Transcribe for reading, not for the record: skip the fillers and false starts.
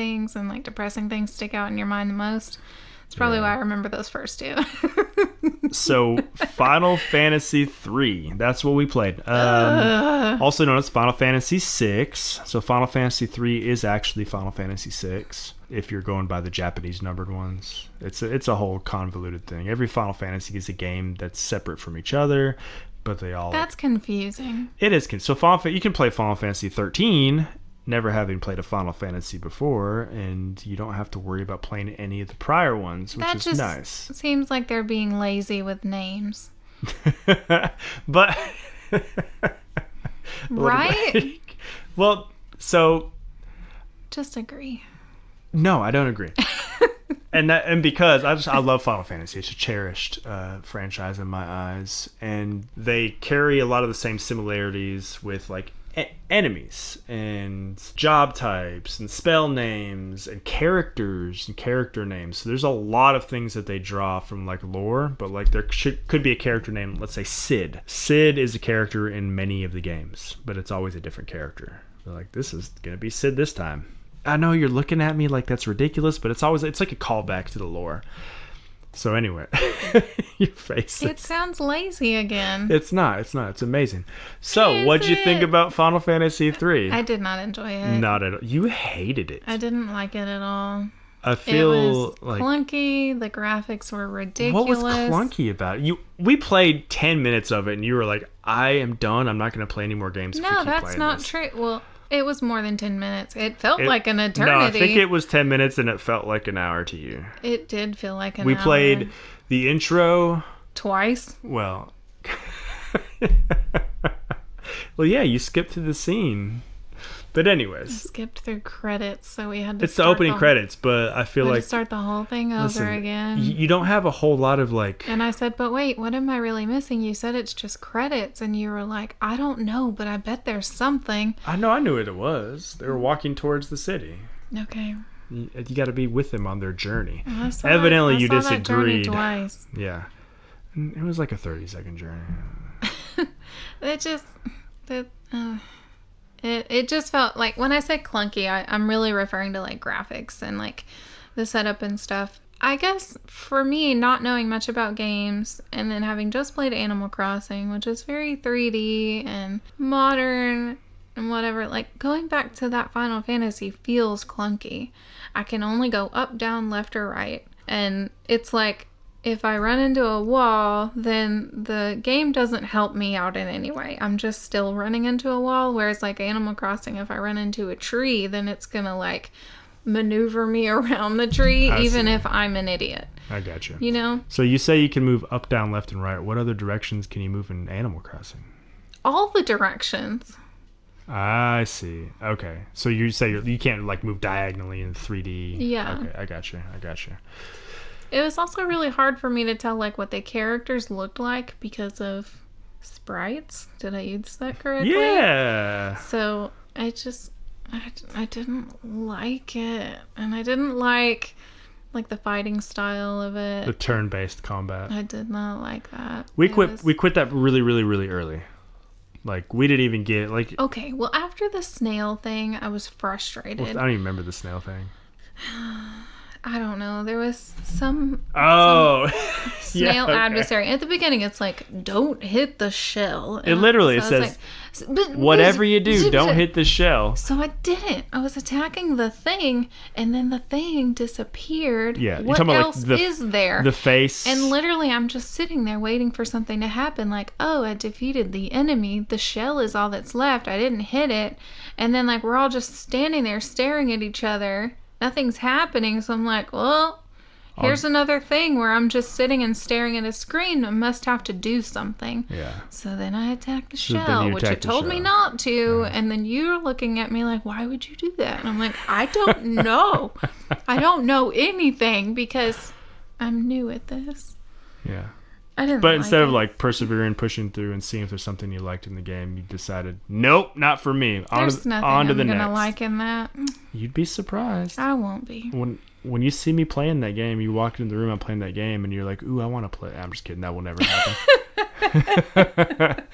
things and like depressing things stick out in your mind the most. It's probably why I remember those first two. So, Final Fantasy 3. That's what we played. Also known as Final Fantasy 6. So, Final Fantasy 3 is actually Final Fantasy 6. If you're going by the Japanese numbered ones. It's a whole convoluted thing. Every Final Fantasy is a game that's separate from each other, but they all... That's confusing. It is. So, you can play Final Fantasy 13... never having played a Final Fantasy before, and you don't have to worry about playing any of the prior ones, which is nice. Seems like they're being lazy with names. But right? Well, so just agree. No, I don't agree. And because I love Final Fantasy. It's a cherished franchise in my eyes, and they carry a lot of the same similarities with like enemies and job types and spell names and characters and character names. So there's a lot of things that they draw from like lore, but like there could be a character name, let's say Sid. Sid is a character in many of the games, but it's always a different character. They're like, this is gonna be Sid this time. I know you're looking at me like that's ridiculous, but it's like a callback to the lore. So anyway, your face. It sounds lazy again. It's not. It's amazing. So, what'd you think about Final Fantasy 3? I did not enjoy it. Not at all. You hated it. I didn't like it at all. I feel it was like clunky. The graphics were ridiculous. What was clunky about it? We played 10 minutes of it, and you were like, "I am done. I'm not going to play any more games." No, that's not true. Well, it was more than 10 minutes. It felt like an eternity. No, I think it was 10 minutes and it felt like an hour to you. It did feel like an hour. We played the intro. Twice? Well. Well, yeah, you skipped through the scene. But anyways. I skipped through credits, so we had to It's the opening credits, but I feel like... start the whole thing over again. You don't have a whole lot of like... And I said, but wait, what am I really missing? You said it's just credits, and you were like, I don't know, but I bet there's something. I know, I knew what it was. They were walking towards the city. Okay. You got to be with them on their journey. Evidently, you disagreed. That journey twice. Yeah. It was like a 30-second journey. It just felt like, when I say clunky, I'm really referring to like graphics and like the setup and stuff. I guess for me, not knowing much about games and then having just played Animal Crossing, which is very 3D and modern and whatever, like going back to that Final Fantasy feels clunky. I can only go up, down, left, or right. And it's like, if I run into a wall, then the game doesn't help me out in any way. I'm just still running into a wall. Whereas like Animal Crossing, if I run into a tree, then it's going to like maneuver me around the tree, if I'm an idiot. I gotcha. You know? So you say you can move up, down, left, and right. What other directions can you move in Animal Crossing? All the directions. I see. Okay. So you say you can't like move diagonally in 3D. Yeah. Okay, I gotcha. It was also really hard for me to tell like what the characters looked like because of sprites. Did I use that correctly? Yeah. So I didn't like it, and I didn't like the fighting style of it. The turn-based combat. I did not like that. We quit that really, really, really early. Like we didn't even get like. Okay, well after the snail thing, I was frustrated. Well, I don't even remember the snail thing. I don't know. There was some snail adversary. At the beginning, it's like, don't hit the shell. It literally says, like, whatever you do, don't hit the shell. So I didn't. I was attacking the thing, and then the thing disappeared. Yeah. What else is there? The face. And literally, I'm just sitting there waiting for something to happen. Like, oh, I defeated the enemy. The shell is all that's left. I didn't hit it. And then, like, we're all just standing there staring at each other. Nothing's happening, so I'm like, well, here's another thing where I'm just sitting and staring at a screen. I must have to do something. Yeah. So then I attacked the shell, which you told me not to, and then you're looking at me like, why would you do that? And I'm like, I don't know. I don't know anything because I'm new at this. Yeah. I didn't But instead of like persevering, pushing through, and seeing if there's something you liked in the game, you decided, nope, not for me. There's nothing I'm gonna like in that. You'd be surprised. I won't be. When you see me playing that game, you walk into the room, I'm playing that game, and you're like, ooh, I want to play. I'm just kidding. That will never happen.